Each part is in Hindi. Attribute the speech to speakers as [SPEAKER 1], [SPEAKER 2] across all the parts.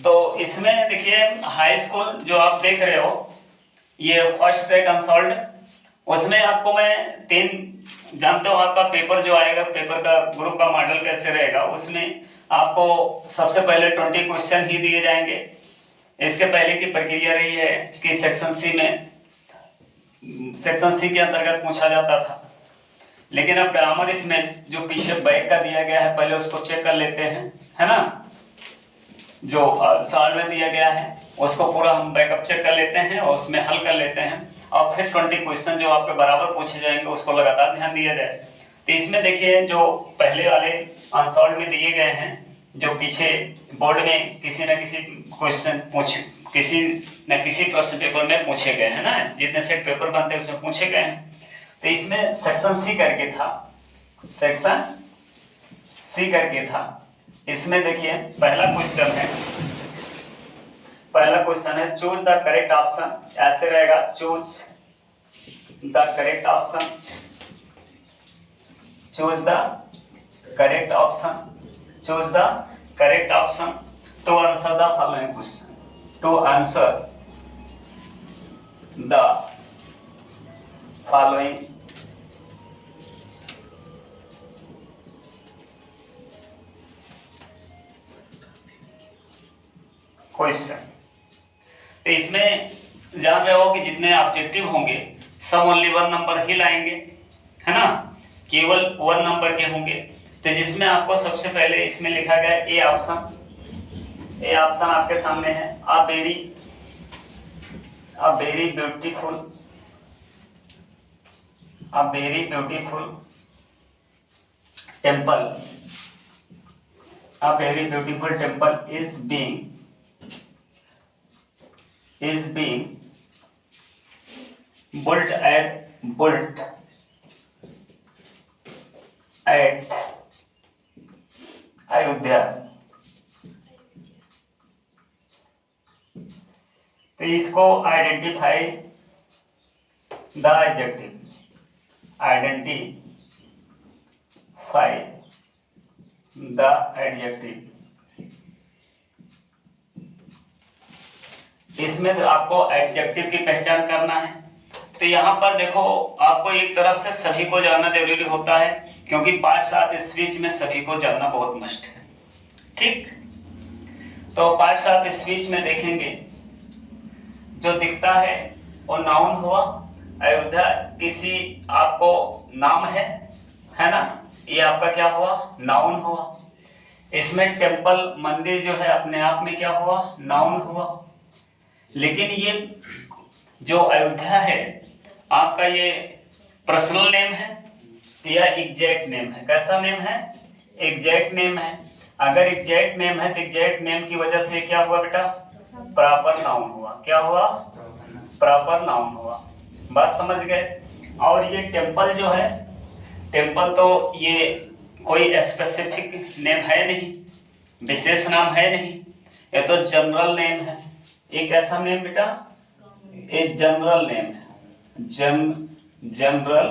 [SPEAKER 1] तो इसमें देखिए हाई स्कूल जो आप देख रहे हो, ये फर्स्ट ट्रैक अनसॉल्व्ड, उसमें आपको मैं 3 जानते हो आपका पेपर जो आएगा, पेपर का ग्रुप का मॉडल कैसे रहेगा, उसमें आपको सबसे पहले 20 क्वेश्चन ही दिए जाएंगे। इसके पहले की प्रक्रिया रही है कि सेक्शन सी के अंतर्गत पूछा जाता था, लेकिन अब ग्रामर इसमें जो पीछे बैक का दिया गया है पहले उसको चेक कर लेते हैं, है ना। जो साल में दिया गया है उसको पूरा हम बैकअप चेक कर लेते हैं और उसमें हल कर लेते हैं, और फिर 20 क्वेश्चन जो आपके बराबर पूछे जाएंगे उसको लगातार ध्यान दिया जाए। तो इसमें देखिए जो पहले वाले अनसॉल्व में दिए गए हैं, जो पीछे बोर्ड में किसी न किसी क्वेश्चन किसी न किसी प्रश्न पेपर में पूछे गए हैं ना, जितने सेट पेपर बनते हैं उसमें पूछे गए हैं। तो इसमें सेक्शन सी करके था, सेक्शन सी करके था। इसमें देखिए पहला क्वेश्चन है चूज द करेक्ट ऑप्शन, ऐसे रहेगा choose the correct option, choose the correct option, choose the correct option to answer the following question, to answer the following question. तो इसमें जान रहे हो कि जितने ऑब्जेक्टिव होंगे सब ओनली 1 नंबर ही लाएंगे, है ना, केवल 1 नंबर के होंगे। तो जिसमें आपको सबसे पहले इसमें लिखा गया ए ऑप्शन, ए ऑप्शन आपके सामने है, a very beautiful, a very beautiful temple, a very beautiful temple is being built at Ayodhya. तो इसको identify the adjective, identify the adjective. इसमें आपको एडजेक्टिव की पहचान करना है। तो यहाँ पर देखो आपको एक तरफ से सभी को जानना जरूरी होता है, क्योंकि पार्ट्स ऑफ स्पीच में सभी को जानना बहुत मस्ट है, ठीक। तो पार्ट्स ऑफ स्पीच में देखेंगे जो दिखता है वो नाउन हुआ, अयोध्या किसी आपको नाम है ना, ये आपका क्या हुआ, नाउन हुआ। इसमें टेम्पल मंदिर जो है अपने आप में क्या हुआ, नाउन हुआ। लेकिन ये जो अयोध्या है आपका ये पर्सनल नेम है या एग्जैक्ट नेम है, कैसा नेम है, एग्जैक्ट नेम है। अगर एग्जैक्ट नेम है तो एग्जैक्ट नेम की वजह से क्या हुआ बेटा, प्रॉपर नाउन हुआ, क्या हुआ, प्रॉपर नाउन हुआ। बात समझ गए। और ये टेम्पल जो है, टेम्पल तो ये कोई स्पेसिफिक नेम है नहीं, विशेष नाम है नहीं, ये तो जनरल नेम है। एक ऐसा नेम बेटा, एक जनरल नेम है, जनरल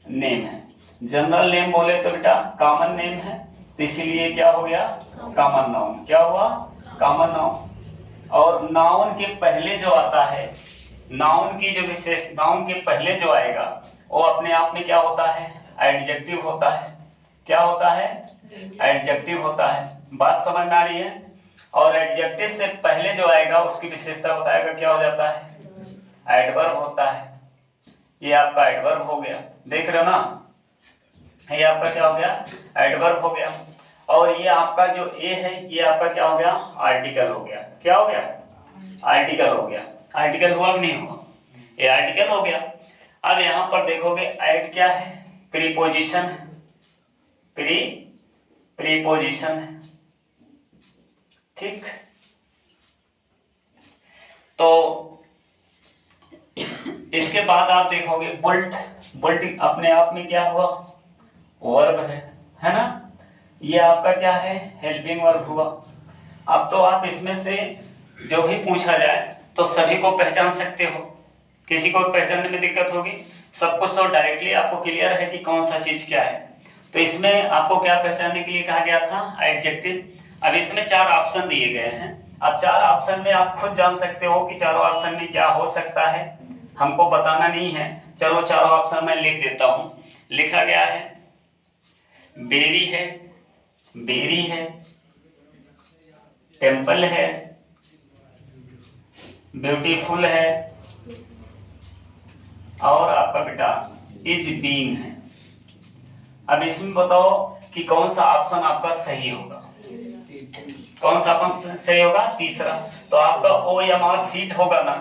[SPEAKER 1] नेम है। जनरल नेम बोले तो बेटा कॉमन नेम है, तो इसीलिए क्या हो गया, कॉमन नाउन। क्या हुआ, कॉमन नाउन। और नाउन के पहले जो आता है, नाउन की जो विशेष, नाउन के पहले जो आएगा वो अपने आप में क्या होता है, एडजेक्टिव होता है। क्या होता है, एडजेक्टिव होता है। बात समझ में आ रही है। और एडजेक्टिव से पहले जो आएगा उसकी विशेषता बताएगा, क्या हो जाता है, एडवर्ब होता है। ये आपका एडवर्ब हो गया, देख रहे हो ना, ये आपका क्या हो गया, एडवर्ब हो गया। और ये आपका जो ए है ये आपका क्या हो गया, आर्टिकल हो गया। क्या हो गया, आर्टिकल हो गया। आर्टिकल हुआ कि नहीं हुआ, ये आर्टिकल हो गया। अब यहाँ पर देखोगे एड क्या है, प्रीपोजिशन है, प्रीपोजिशन है, ठीक। तो इसके बाद आप देखोगे बुल्ट, बुल्ट अपने आप में क्या हुआ, वर्ब है ना, ये आपका क्या है, हेल्पिंग वर्ब हुआ। अब तो आप इसमें से जो भी पूछा जाए तो सभी को पहचान सकते हो, किसी को पहचानने में दिक्कत होगी, सब कुछ तो डायरेक्टली आपको क्लियर है कि कौन सा चीज क्या है। तो इसमें आपको क्या पहचानने के लिए कहा गया था, एडजेक्टिव। अब इसमें 4 ऑप्शन दिए गए हैं, अब 4 ऑप्शन में आप खुद जान सकते हो कि चारों ऑप्शन में क्या हो सकता है, हमको बताना नहीं है। चलो चारों ऑप्शन मैं लिख देता हूं। लिखा गया है बेरी है, बेरी है, टेम्पल है, ब्यूटीफुल है, और आपका बेटा इज बीइंग है। अब इसमें बताओ कि कौन सा ऑप्शन आपका सही होगा। कौन सा ऑप्शन सही होगा? तीसरा। तो आपका OMR सीट होगा ना,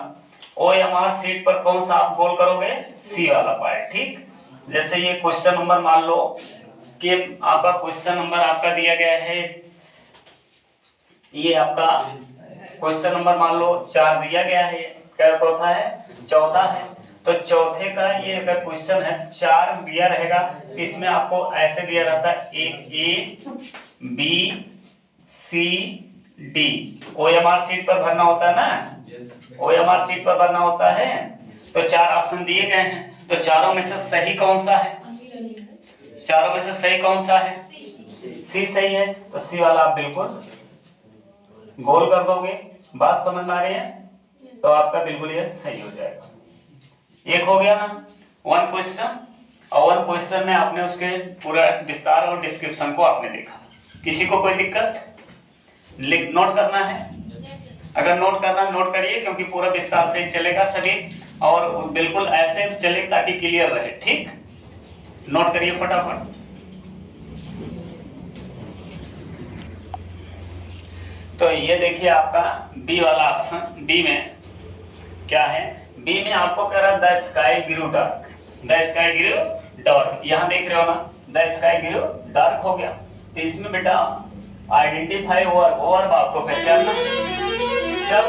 [SPEAKER 1] OMR सीट पर कौन सा आप गोल करोगे? सी वाला पार्ट। ठीक, जैसे ये क्वेश्चन नंबर मान लो कि आपका क्वेश्चन नंबर आपका दिया गया है, ये आपका क्वेश्चन नंबर मान लो 4 दिया गया है, क्या चौथा है? चौथा है। तो चौथे का ये अगर क्वेश्चन है 4 दिया रहेगा, इसमें आपको ऐसे दिया रहता है A B C D। OMR seat पर भरना होता है ना, OMR सीट पर भरना होता है। तो 4 ऑप्शन दिए गए हैं, तो चारों में से सही कौन सा है? चारों में से सही कौन सा है? सी सही है। तो सी वाला आप बिल्कुल गोल कर दोगे। बात समझ में आ रही है? तो आपका बिल्कुल ये सही हो जाएगा। एक हो गया ना, 1 क्वेश्चन, और 1 क्वेश्चन में आपने उसके पूरा विस्तार और डिस्क्रिप्शन को आपने देखा। किसी को कोई दिक्कत? लिख नोट करना है? अगर नोट करना नोट करिए, क्योंकि पूरा विस्तार से चलेगा सभी, और बिल्कुल ऐसे चले ताकि क्लियर रहे। ठीक, नोट करिए फटाफट। तो ये देखिए आपका बी वाला ऑप्शन, बी में क्या है? बी में आपको कह रहा है the sky grew dark, the sky grew dark. यहाँ देख रहे हो ना, द स्काई ग्रू डार्क हो गया। तो इसमें बेटा आइडेंटिफाई वर्ब, वर्ब आपको पहचानना। जब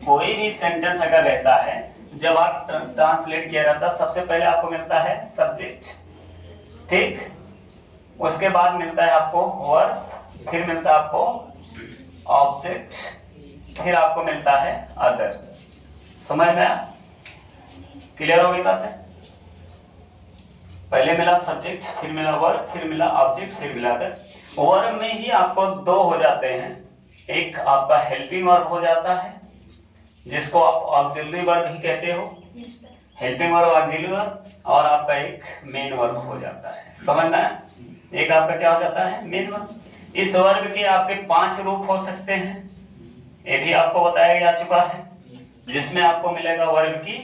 [SPEAKER 1] कोई भी सेंटेंस अगर रहता है, जब आप ट्रांसलेट किया जाता है, सबसे पहले आपको मिलता है सब्जेक्ट, ठीक, उसके बाद मिलता है आपको वर्ब, फिर मिलता है आपको ऑब्जेक्ट, फिर आपको मिलता है अदर। समझ में आया? क्लियर हो गई बात है? पहले मिला सब्जेक्ट, फिर मिला वर्ब, फिर मिला ऑब्जेक्ट, फिर मिला अदर। वर्ब में ही आपको 2 हो जाते हैं, एक आपका हेल्पिंग वर्ब हो जाता है, जिसको आप ऑक्सिलरी वर्ब भी कहते हो, हेल्पिंग वर्ब, ऑक्सिलरी वर्ब, और आपका एक मेन वर्ब हो जाता है। समझ में आया? एक आपका क्या हो जाता है? Main verb. इस वर्ब के आपके 5 रूप हो सकते हैं, ये भी आपको बताया जा चुका है, जिसमें आपको मिलेगा वर्ब की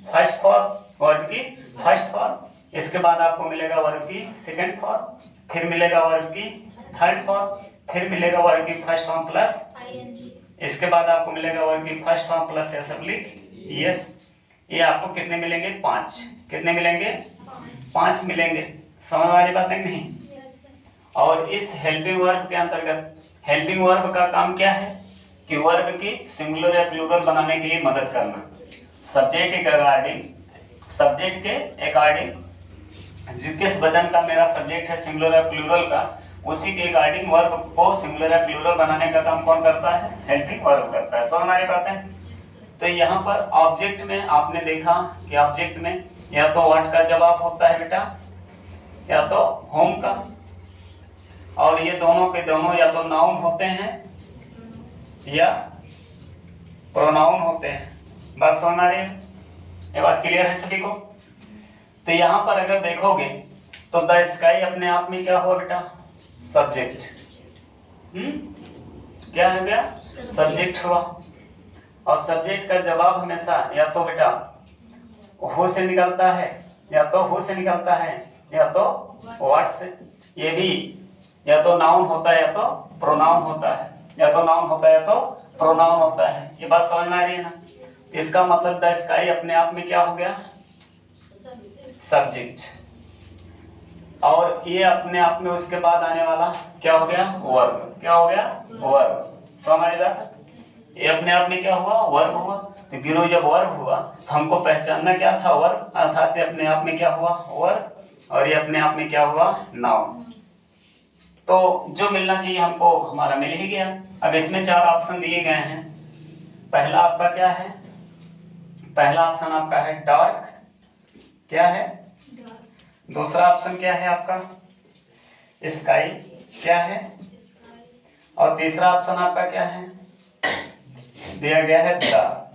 [SPEAKER 1] फर्स्ट फॉर्म, वर्ब की फर्स्ट फॉर्म, इसके बाद आपको मिलेगा वर्ब की सेकंड फॉर्म, फिर मिलेगा वर्ब की थर्ड फॉर्म, फिर मिलेगा वर्ब की फर्स्ट फॉर्म प्लस ing, इसके बाद आपको मिलेगा वर्ब की फर्स्ट फॉर्म प्लस यस। ये आपको कितने मिलेंगे? 5। कितने मिलेंगे? 5 मिलेंगे। समझ वाली बात है नहीं? और इस हेल्पिंग वर्ब के अंतर्गत, हेल्पिंग वर्ब का काम क्या है कि वर्ब की सिंगुलर या प्लूरल बनाने के लिए मदद करना। सब्जेक्ट के अकॉर्डिंग जिस वचन का मेरा सब्जेक्ट है सिंगुलर या प्लूरल का, उसी के अकॉर्डिंग वर्ब को सिंगुलर या प्लूरल बनाने का काम कौन करता है? हेल्पिंग वर्ब करता है। समझ हमारी बात है? तो यहाँ पर ऑब्जेक्ट में आपने देखा कि ऑब्जेक्ट में या तो व्हाट का जवाब होता है बेटा, या तो होम का, और ये दोनों के दोनों या तो नाउन होते हैं या प्रोनाउन होते हैं। बात समझ आ रही है? ये बात क्लियर है सभी को? तो यहाँ पर अगर देखोगे तो द स्काई अपने आप में क्या हुआ बेटा? सब्जेक्ट। क्या हो गया? सब्जेक्ट हुआ। और सब्जेक्ट का जवाब हमेशा या तो बेटा हु से निकलता है, या तो हु से निकलता है, या तो व्हाट से। ये भी या तो नाउन होता है या तो प्रोनाउन होता है, या तो नाउन होता है या तो प्रोनाउन होता है। ये बात समझ में आ रही है ना? इसका मतलब द स्काई अपने आप में क्या हो गया? सब्जेक्ट। और ये अपने आप में उसके बाद आने वाला क्या हो गया? वर्ब। क्या हो गया? वर्ब। समझ आ रही बात? ये अपने आप में क्या हुआ? वर्ब हुआ। तो गिरो जब वर्ब हुआ तो हमको पहचानना क्या था? वर्ब, अर्थात ये अपने आप में क्या हुआ? वर्ब, और ये अपने आप में क्या हुआ? नाउन। तो जो मिलना चाहिए हमको हमारा मिल ही गया। अब इसमें 4 ऑप्शन दिए गए हैं। पहला आपका क्या है? पहला ऑप्शन आपका है डार्क। क्या है? दूसरा ऑप्शन क्या है आपका? स्काई। क्या है? और तीसरा ऑप्शन आपका क्या है, दिया गया है द,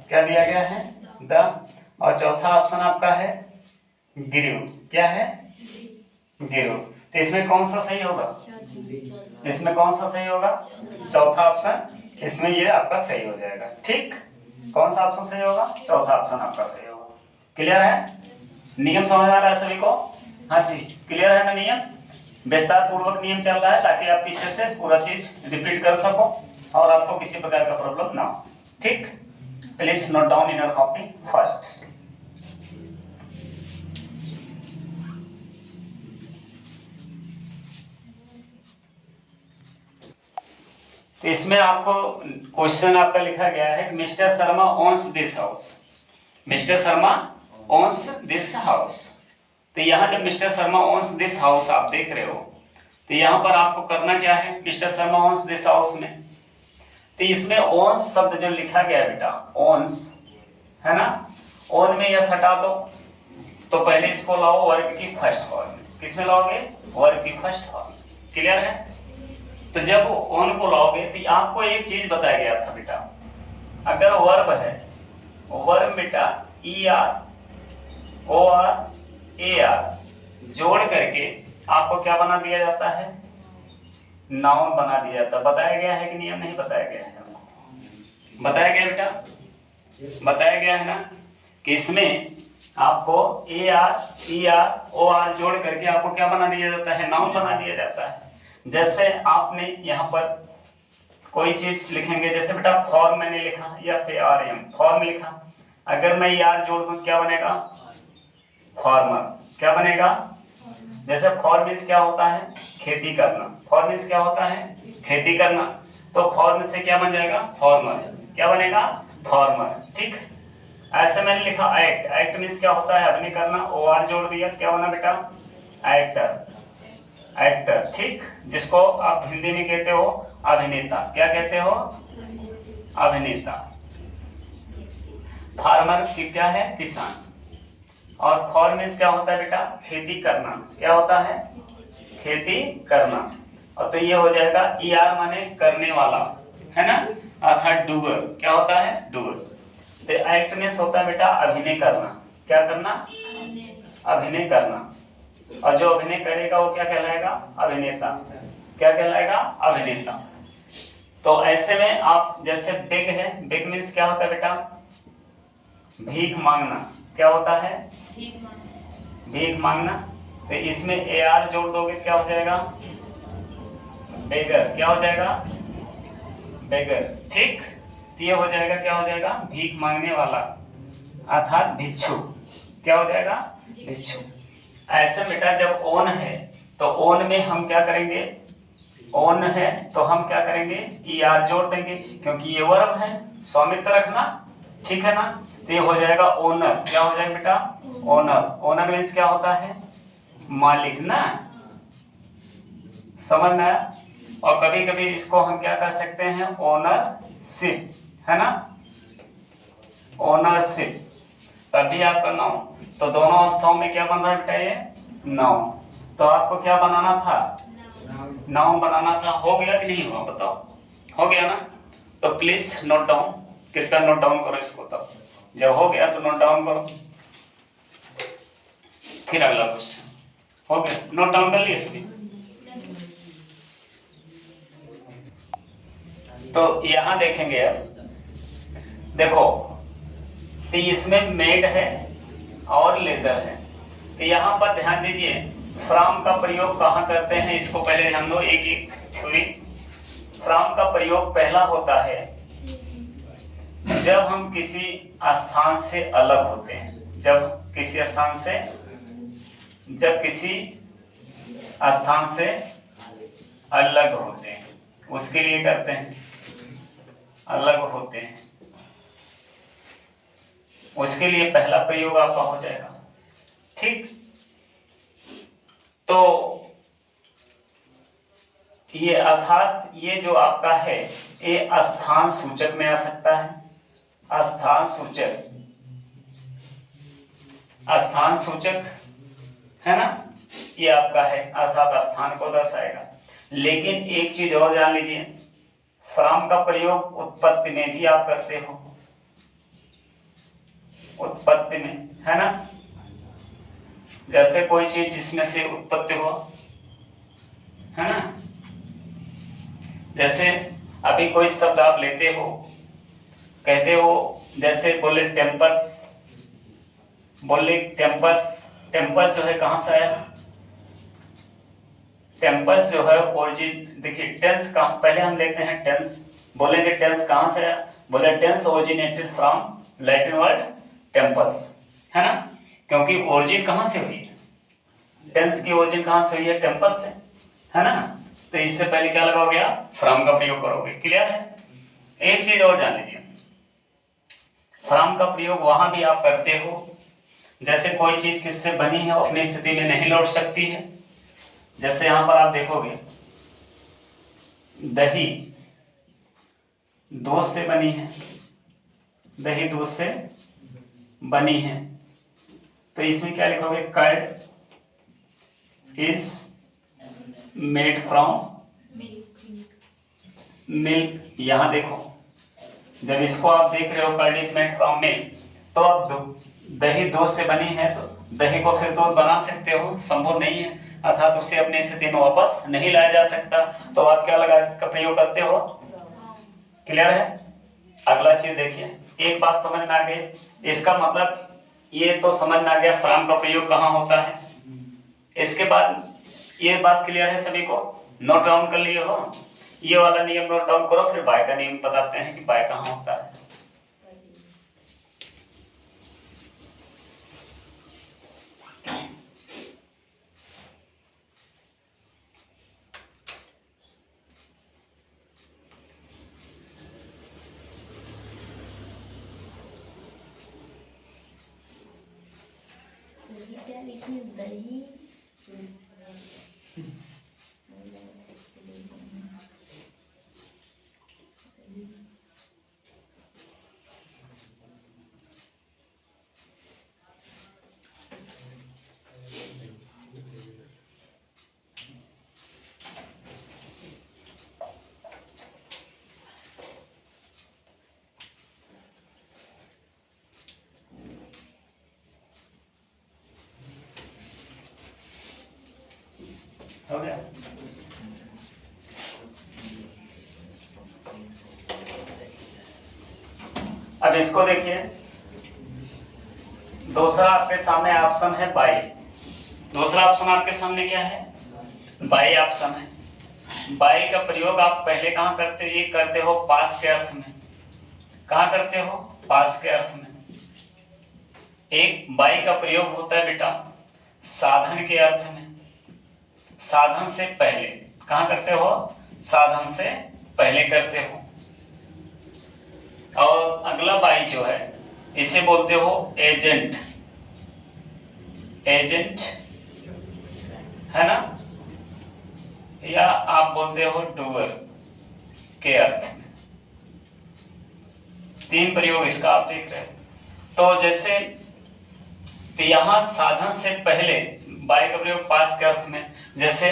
[SPEAKER 1] क्या दिया गया है द। और चौथा ऑप्शन आपका है गिरु, क्या है गिरु। तो इसमें कौन सा सही होगा, इसमें कौन सा सही होगा, चौथा ऑप्शन, इसमें ये आपका सही हो जाएगा। ठीक, कौन सा ऑप्शन सही होगा, चौथा ऑप्शन आपका सही होगा। क्लियर है, नियम समझ में आ रहा है सभी को? हाँ जी, क्लियर है ना नियम? विस्तार पूर्वक नियम चल रहा है ताकि आप पीछे से पूरा चीज रिपीट कर सको और आपको किसी प्रकार का प्रॉब्लम ना हो। ठीक, please note down in your copy first. तो इसमें आपको क्वेश्चन आपका लिखा गया है कि mister Sharma ons this house, mister Sharma ons this house. तो यहाँ जब mister Sharma ons this house आप देख रहे हो तो यहाँ पर आपको करना क्या है, mister Sharma ons this house में, तो इसमें ओन्स शब्द जो लिखा गया है बेटा, ओन्स है ना, ओन में यस हटा दो, तो पहले इसको लाओ वर्ग की फर्स्ट फॉर्म में। किसमें लाओगे, वर्ग की फर्स्ट फॉर्म में। क्लियर है? तो जब ओन को लाओगे तो आपको एक चीज बताया गया था बेटा, अगर वर्ब है, वर्ब बेटा E R O R A R जोड़ करके आपको क्या बना दिया जाता है, नाउन बना दिया जाता है। बताया गया है कि नियम नहीं बताया गया है? बताया गया बेटा, बताया गया है ना कि इसमें आपको A R E R O R जोड़ करके आपको क्या बना दिया जाता है, नाउन बना दिया जाता है। जैसे आपने यहाँ पर कोई चीज लिखेंगे, जैसे बेटा फॉर्म मैंने लिखा या फिर आर एम फॉर्म लिखा, अगर मैं यार जोड़ दूं क्या बनेगा, फॉर्मर, क्या बनेगा। जैसे फॉर्म मीन्स क्या होता है, खेती करना, फॉर्म मीन्स क्या होता है, खेती करना, तो फॉर्म से क्या बन जाएगा, फॉर्मर, क्या बनेगा, फॉर्मर। ठीक, ऐसे मैंने लिखा एक्ट, एक्ट मीन्स क्या होता है, अभिनय करना, ओ आर जोड़ दिया, क्या बना बेटा, एक्टर, एक्टर। ठीक, जिसको आप हिंदी में कहते हो अभिनेता, क्या कहते हो, अभिनेता। फार्मर की क्या है, किसान। और फॉर्म मीन्स क्या होता है बेटा, खेती करना, क्या होता है, खेती करना। और तो ये हो जाएगा ई आर माने करने वाला, है ना, अर्थात डूअर, क्या होता है, डूअर। तो एक्ट मीन्स होता है बेटा अभिनय करना, क्या करना, अभिनय करना। और जो अभिनय करेगा वो क्या कहलाएगा, अभिनेता, क्या कहलाएगा, अभिनेता। तो ऐसे में आप जैसे बिग है, बिग मीन्स क्या होता है बेटा, भीख मांगना, क्या होता है, भीख मांगना। तो इसमें ए आर जोड़ दोगे क्या हो जाएगा, बेगर, क्या हो जाएगा, बेगर। ठीक, तो ये हो जाएगा, क्या हो जाएगा, भीख मांगने वाला अर्थात भिक्षु, क्या हो जाएगा, भिक्षु। ऐसे बेटा जब ओन है तो ओन में हम क्या करेंगे, ओन है तो हम क्या करेंगे, ई आर जोड़ देंगे, क्योंकि ये वर्ब है, स्वामित्व रखना, ठीक है ना। तो ये हो जाएगा ओनर, क्या हो जाएगा बेटा, ओनर। ओनर मीन्स क्या होता है, मालिक ना, समझ में आया। और कभी कभी इसको हम क्या कर सकते हैं, ओनरशिप, है ना, ओनरशिप, तभी आपका नाउन। तो दोनों अवस्थाओं में क्या बन रहा है बेटा, ये नाउन। तो आपको क्या बनाना था, नाउन बनाना था। हो गया कि नहीं हुआ, बताओ, हो गया ना। तो प्लीज नोट डाउन, कृपया नोट डाउन करो इसको। तब जब हो गया तो नोट डाउन करो। फिर अगला क्वेश्चन, हो गया, नोट डाउन कर लिए सभी। तो यहां देखेंगे अब, देखो तो इसमें मेड है और लेदर है। तो यहाँ पर ध्यान दीजिए, फ्रॉम का प्रयोग कहाँ करते हैं, इसको पहले ध्यान दो, एक एक थ्योरी। फ्रॉम का प्रयोग पहला होता है जब हम किसी स्थान से अलग होते हैं, जब किसी स्थान से, जब किसी स्थान से अलग होते हैं, उसके लिए करते हैं, अलग होते हैं, उसके लिए पहला प्रयोग आपका हो जाएगा। ठीक, तो ये अर्थात ये जो आपका है ये स्थान सूचक में आ सकता है, स्थान सूचक, स्थान सूचक है ना, ये आपका है अर्थात स्थान को दर्शाएगा। लेकिन एक चीज और जान लीजिए, फ्रॉम का प्रयोग उत्पत्ति में भी आप करते हो, उत्पत्ति में, है ना। जैसे कोई चीज जिसमें से उत्पत्ति हुआ, है ना। जैसे अभी कोई शब्द आप लेते हो, कहते हो, जैसे बोले टेम्पस, बोले टेम्पस, टेम्पस जो है कहाँ से आया? टेम्पस जो है ओरिजिन, देखिए टेंस कहाँ, पहले हम लेते हैं टेंस, बोलेंगे टेंस कहाँ से आया? बोले tense originated from Latin word tempus, है ना। क्योंकि ओरिजिन कहाँ से हुई है? टेंस की ओरिजिन कहाँ से हुई है? टेम्पस से, है ना। तो इससे पहले क्या लगाओगे आप? फ्रॉम का प्रयोग करोगे। क्लियर है? एक चीज और जान लीजिए, फ्रॉम का प्रयोग वहां भी आप करते हो जैसे कोई चीज किससे बनी है अपनी स्थिति में नहीं लौट सकती है। जैसे यहां पर आप देखोगे दही दूध से बनी है, दही दूध से बनी है, तो इसमें क्या लिखोगे? Curd is made from milk. यहां देखो, जब इसको आप देख रहे हो curd is made from milk, तो अब दही दूध से बनी है तो दही को फिर दूध बना सकते हो? संभव नहीं है, अर्थात उसे अपनी स्थिति में वापस नहीं लाया जा सकता। तो आप क्या लगा का प्रयोग करते हो? क्लियर है? अगला चीज देखिए, एक बात समझ में आ गई, इसका मतलब ये तो समझ में आ गया फ्रॉम का प्रयोग कहाँ होता है। इसके बाद ये बात क्लियर है सभी को? नोट डाउन कर लिए हो? ये वाला नियम नोट डाउन करो, फिर बाय का नियम बताते हैं कि बाय कहाँ होता है।
[SPEAKER 2] दही
[SPEAKER 1] हो गया? अब इसको देखिए, दूसरा आपके सामने ऑप्शन है बाई। दूसरा ऑप्शन आपके सामने क्या है? बाई ऑप्शन है। बाई का प्रयोग आप पहले कहाँ करते हो? ये करते हो पास के अर्थ में। कहाँ करते हो? पास के अर्थ में। एक बाई का प्रयोग होता है बेटा साधन के अर्थ में, साधन से पहले। कहाँ करते हो? साधन से पहले करते हो। और अगला बाई जो है इसे बोलते हो एजेंट, एजेंट, है ना, या आप बोलते हो डूअर के अर्थ में। तीन प्रयोग इसका आप देख रहे हो। तो जैसे तो यहां साधन से पहले बाई का प्रयोग पास के अर्थ में, जैसे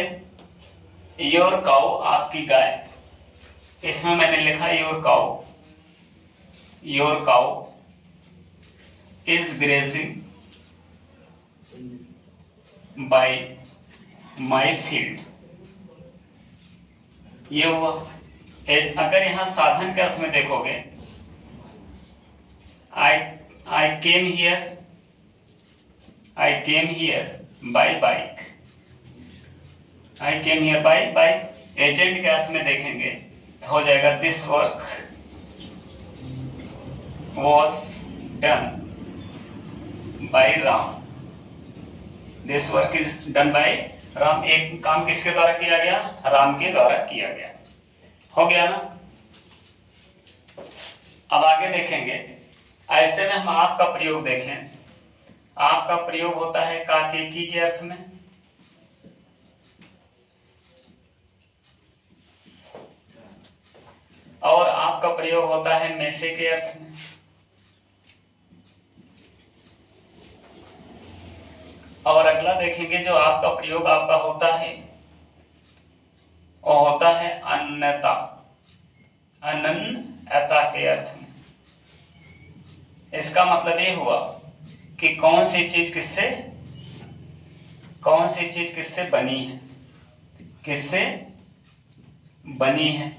[SPEAKER 1] योर काऊ, आपकी गाय, इसमें मैंने लिखा your cow, your cow is grazing by my field. ये हुआ। अगर यहां साधन के अर्थ में देखोगे, I came here, I came here by bike, I came here by bike। Agent के अर्थ में देखेंगे तो हो जाएगा this work was done by Ram, this work is done by Ram. एक काम किसके द्वारा किया गया? राम के द्वारा किया गया। हो गया ना? अब आगे देखेंगे, ऐसे में हम आपका प्रयोग देखें। आपका प्रयोग होता है काकेकी के अर्थ में, और आपका प्रयोग होता है मैसे के अर्थ में, और अगला देखेंगे जो आपका प्रयोग आपका होता है वो होता है अन्यथा, अनन्यता के अर्थ में। इसका मतलब ये हुआ कि कौन सी चीज किससे बनी है, किससे बनी है,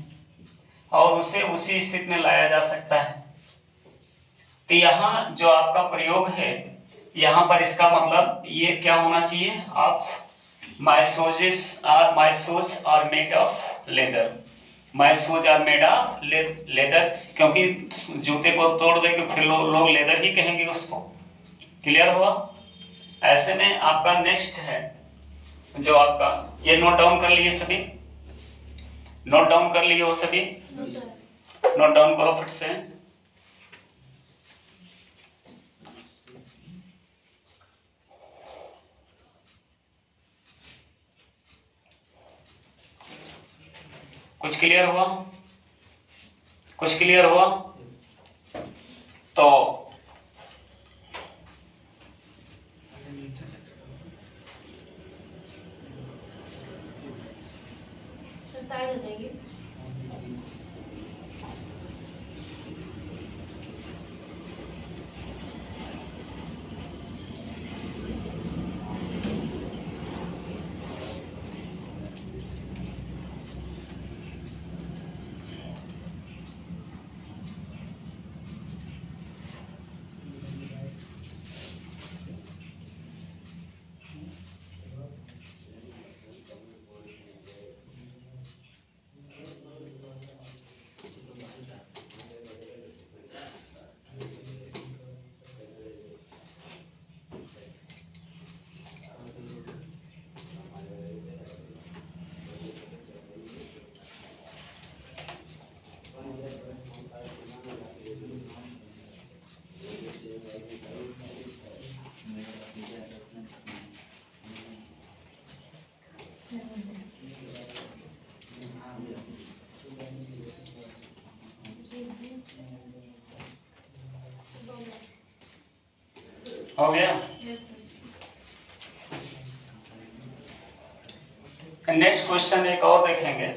[SPEAKER 1] और उसे उसी स्थिति में लाया जा सकता है। तो यहाँ जो आपका प्रयोग है, यहाँ पर इसका मतलब ये क्या होना चाहिए, आप my shoes are made of leather, my shoes are made of leather, क्योंकि जूते को तोड़ देंगे फिर लोग लेदर ही कहेंगे उसको। क्लियर हुआ? ऐसे में आपका नेक्स्ट है जो आपका, ये नोट डाउन कर लिए सभी, नोट डाउन कर लिए हो सभी? नोट डाउन करो फिर से। कुछ क्लियर हुआ? कुछ क्लियर हुआ? तो
[SPEAKER 2] सर साइड हो जाएंगे।
[SPEAKER 1] हो गया?
[SPEAKER 2] Yes sir.
[SPEAKER 1] नेक्स्ट क्वेश्चन एक और देखेंगे,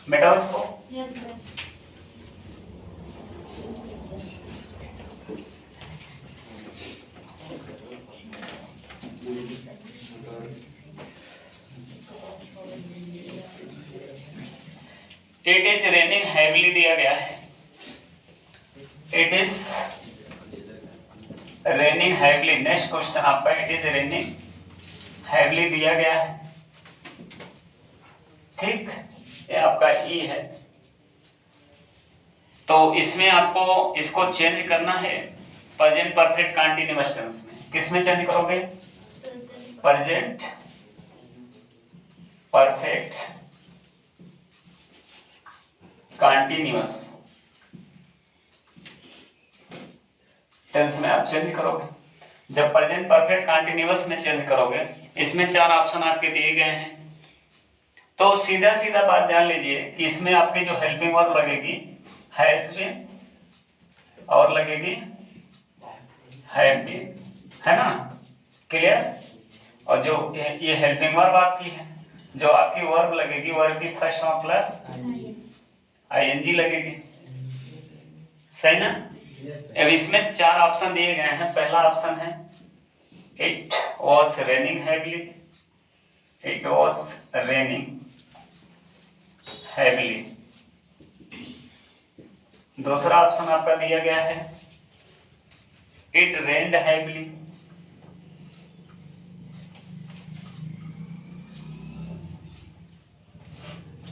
[SPEAKER 1] बेटा उसको।
[SPEAKER 2] Yes sir.
[SPEAKER 1] It is raining heavily दिया गया है, it is raining heavily. Next question आपका इट इज रेनिंग हैवीली दिया गया है, ठीक, ये आपका ई है। तो इसमें आपको इसको चेंज करना है प्रेजेंट परफेक्ट कंटीन्यूअस टेंस में। किस में चेंज करोगे? प्रेजेंट परफेक्ट कंटीन्यूअस टेंस में आप चेंज करोगे। जब प्रेजेंट परफेक्ट कंटीन्यूअस में चेंज करोगे, इसमें चार ऑप्शन आपके दिए गए हैं, तो सीधा सीधा बात जान लीजिए कि इसमें आपकी जो हेल्पिंग वर्ब लगेगी हैज बीन और लगेगी हैव बीन, है ना? क्लियर? और जो ये हेल्पिंग वर्ब आपकी है, जो आपकी वर्ब लगेगी, वर्ब की फर्स्ट फॉर्म प्लस आईएनजी लगेगी, सही ना? अब इसमें चार ऑप्शन दिए गए हैं। पहला ऑप्शन है it was raining heavily, it was raining heavily. दूसरा ऑप्शन आपका दिया गया है इट रेन्ड हैवीली,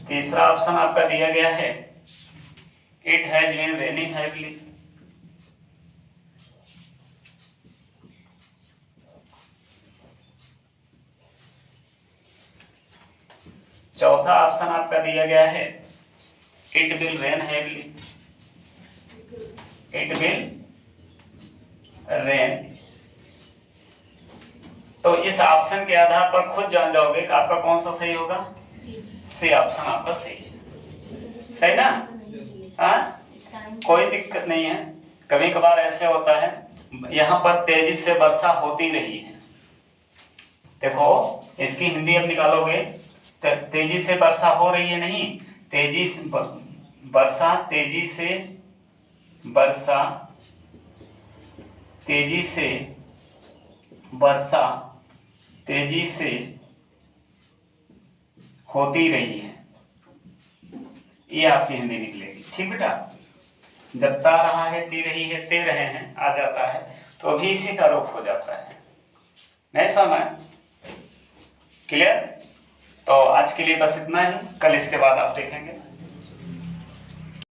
[SPEAKER 1] तीसरा ऑप्शन आपका दिया गया है it has been raining heavily, चौथा ऑप्शन आपका दिया गया है it will rain heavily, it will rain. तो इस ऑप्शन के आधार पर खुद जान जाओगे कि आपका कौन सा सही होगा। सी ऑप्शन आपका सही है, सही ना? हाँ, कोई दिक्कत नहीं है। कभी कभार ऐसे होता है, यहाँ पर तेजी से वर्षा होती रही है, देखो इसकी हिंदी अब निकालोगे तो तेजी से वर्षा हो रही है, नहीं, तेजी से वर्षा तेजी से, वर्षा तेजी से, वर्षा तेजी से होती रही है, ये आपकी हिंदी निकलेगी। ठीक बेटा, जब ता रहा है, ती रही है, ते रहे हैं आ जाता है तो अभी इसी का रूप हो जाता है। नहीं समझ? क्लियर? तो आज के लिए बस इतना ही, कल इसके बाद आप देखेंगे।